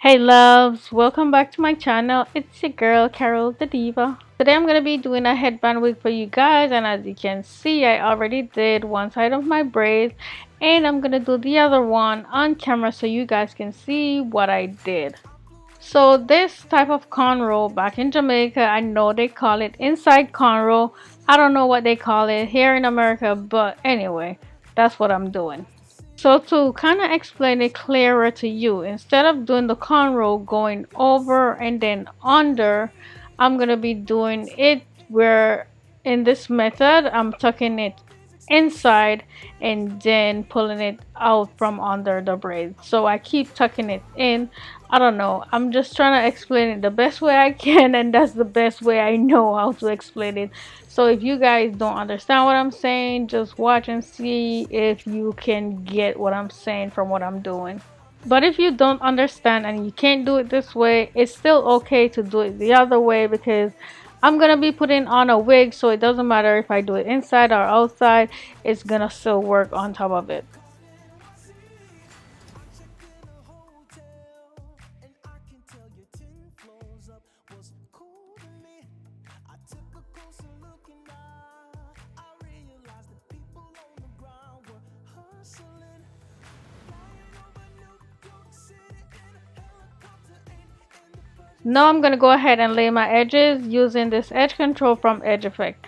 Hey loves, welcome back to my channel. It's your girl Karrill the Diva. Today I'm going to be doing a headband wig for you guys, and as you can see I already did one side of my braids and I'm going to do the other one on camera so you guys can see what I did. So this type of cornrow back in Jamaica, I know they call it inside cornrow. I don't know what they call it here in America, but anyway, that's what I'm doing. So to kind of explain it clearer to you, instead of doing the cornrow going over and then under, I'm going to be doing it where in this method, I'm tucking it inside and then pulling it out from under the braid. So I keep tucking it in. I don't know. I'm just trying to explain it the best way I can, and that's the best way I know how to explain it. So if you guys don't understand what I'm saying, just watch and see if you can get what I'm saying from what I'm doing. But if you don't understand and you can't do it this way, it's still okay to do it the other way, because I'm gonna be putting on a wig, so it doesn't matter if I do it inside or outside, it's gonna still work on top of it. Now I'm gonna go ahead and lay my edges using this edge control from Edge Effect.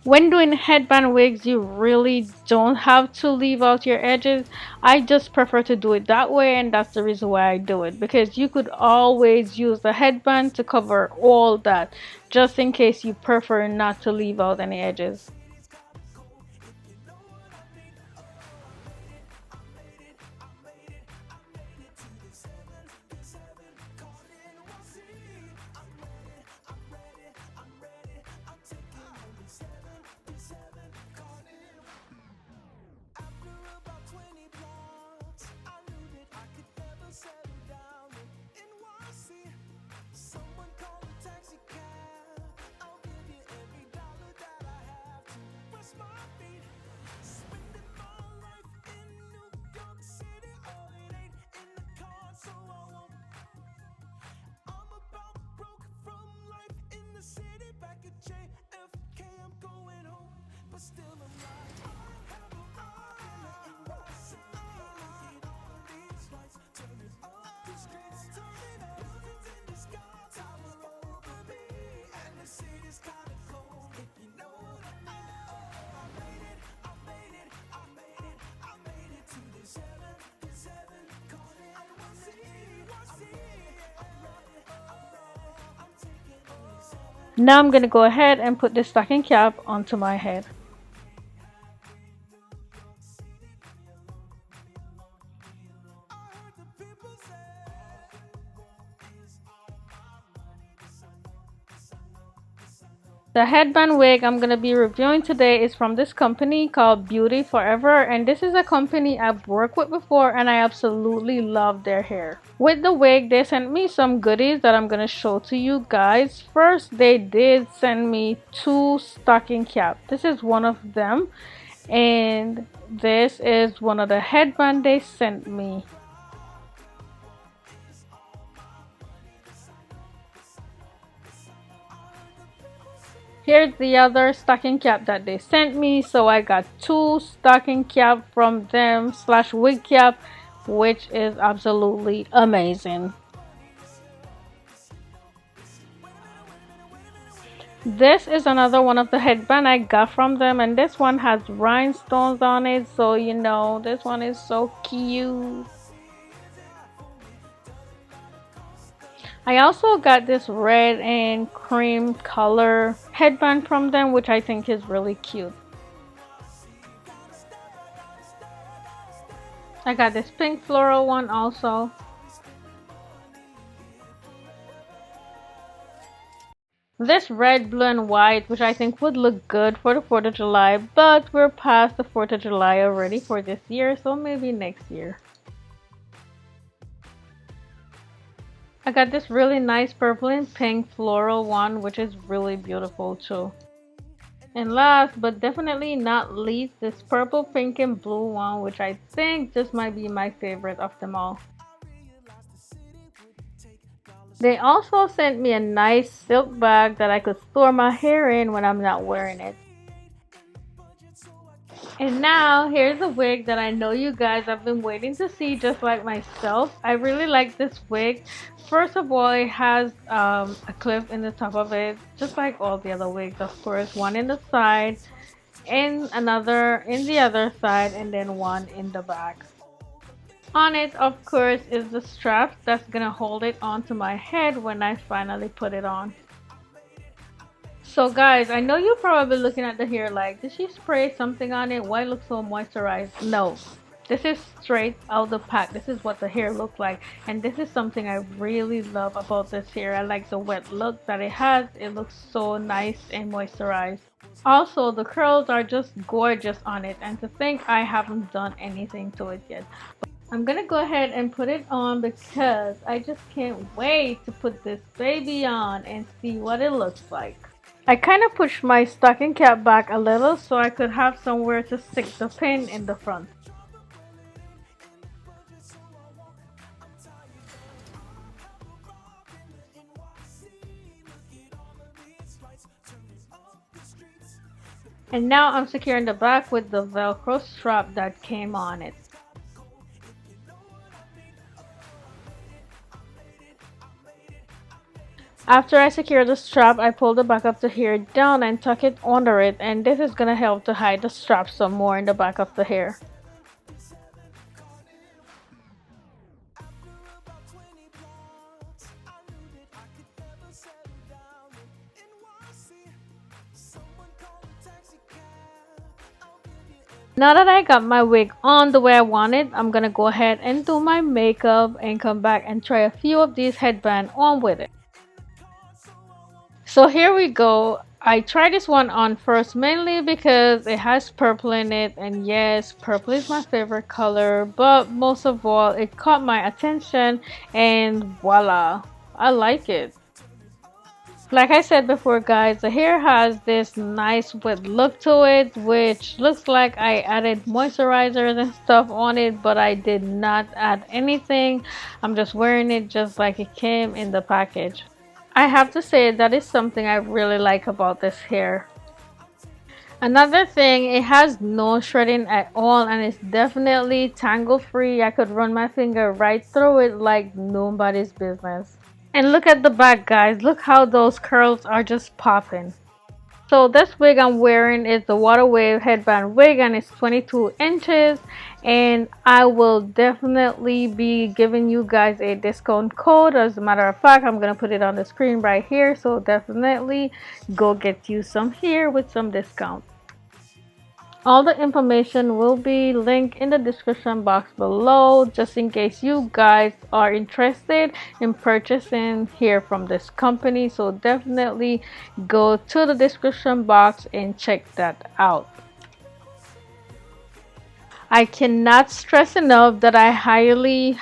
When doing headband wigs, you really don't have to leave out your edges. I just prefer to do it that way, and that's the reason why I do it, because you could always use the headband to cover all that, just in case you prefer not to leave out any edges. Now I'm gonna go ahead and put this stocking cap onto my head. The headband wig I'm going to be reviewing today is from this company called Beauty Forever, and this is a company I've worked with before and I absolutely love their hair. With the wig, they sent me some goodies that I'm going to show to you guys. First, they did send me two stocking caps. This is one of them, and this is one of the headband they sent me. Here's the other stocking cap that they sent me. So I got two stocking cap from them slash wig cap, which is absolutely amazing. This is another one of the headband I got from them, and this one has rhinestones on it, so you know, this one is so cute. I also got this red and cream color headband from them, which I think is really cute. I got this pink floral one also. This red, blue, and white, which I think would look good for the 4th of July, but we're past the 4th of July already for this year, so maybe next year. I got this really nice purple and pink floral one, which is really beautiful too. And last but definitely not least, this purple, pink, and blue one, which I think just might be my favorite of them all. They also sent me a nice silk bag that I could store my hair in when I'm not wearing it. And now here's a wig that I know you guys have been waiting to see, just like myself. I really like this wig. First of all, it has a clip in the top of it, just like all the other wigs, of course. One in the side, and another in the other side, and then one in the back. On it, of course, is the strap that's gonna hold it onto my head when I finally put it on. So guys, I know you're probably looking at the hair like, did she spray something on it? Why look so moisturized? No, this is straight out the pack. This is what the hair looked like, and this is something I really love about this hair. I like the wet look that it has. It looks so nice and moisturized. Also, the curls are just gorgeous on it, and to think I haven't done anything to it yet. I'm gonna go ahead and put it on because I just can't wait to put this baby on and see what it looks like. I kind of pushed my stocking cap back a little so I could have somewhere to stick the pin in the front. And now I'm securing the back with the Velcro strap that came on it. After I secure the strap, I pull the back of the hair down and tuck it under it, and this is gonna help to hide the strap some more in the back of the hair. Now that I got my wig on the way I want it, I'm gonna go ahead and do my makeup and come back and try a few of these headbands on with it. So here we go. I tried this one on first mainly because it has purple in it, and yes, purple is my favorite color, but most of all it caught my attention and voila, I like it. Like I said before guys, the hair has this nice wet look to it, which looks like I added moisturizers and stuff on it, but I did not add anything. I'm just wearing it just like it came in the package. I have to say that is something I really like about this hair. Another thing, it has no shredding at all and it's definitely tangle free. I could run my finger right through it like nobody's business. And look at the back guys, look how those curls are just popping. So this wig I'm wearing is the Water Wave Headband Wig and it's 22 inches, and I will definitely be giving you guys a discount code. As a matter of fact, I'm going to put it on the screen right here, so definitely go get you some here with some discount. All the information will be linked in the description box below, just in case you guys are interested in purchasing hair from this company. So definitely go to the description box and check that out. I cannot stress enough that I highly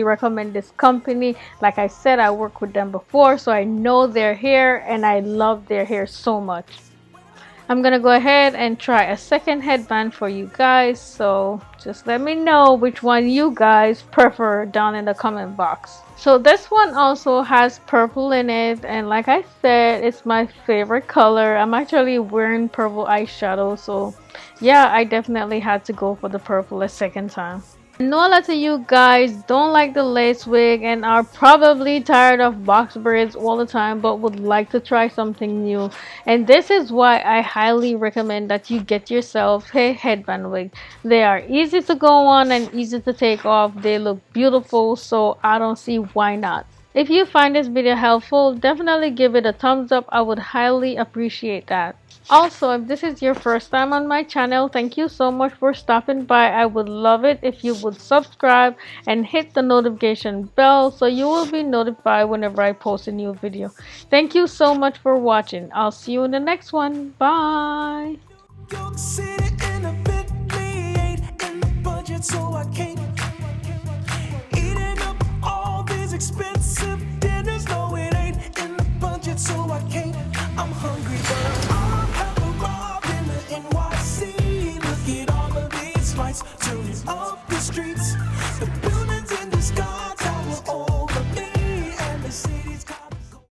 recommend this company. Like I said, I worked with them before, so I know their hair and I love their hair so much. I'm gonna go ahead and try a second headband for you guys, so just let me know which one you guys prefer down in the comment box. So this one also has purple in it, and like I said, it's my favorite color. I'm actually wearing purple eyeshadow, so yeah, I definitely had to go for the purple a second time. I know a lot of you guys don't like the lace wig and are probably tired of box braids all the time, but would like to try something new. And this is why I highly recommend that you get yourself a headband wig. They are easy to go on and easy to take off. They look beautiful, so I don't see why not. If you find this video helpful, definitely give it a thumbs up. I would highly appreciate that. Also, if this is your first time on my channel, thank you so much for stopping by. I would love it if you would subscribe and hit the notification bell so you will be notified whenever I post a new video. Thank you so much for watching. I'll see you in the next one. Bye. Expensive dinners, no it ain't in the budget, so I can't. I'm hungry, but I'll have a rob in the NYC. Look at all of these lights turning up the streets.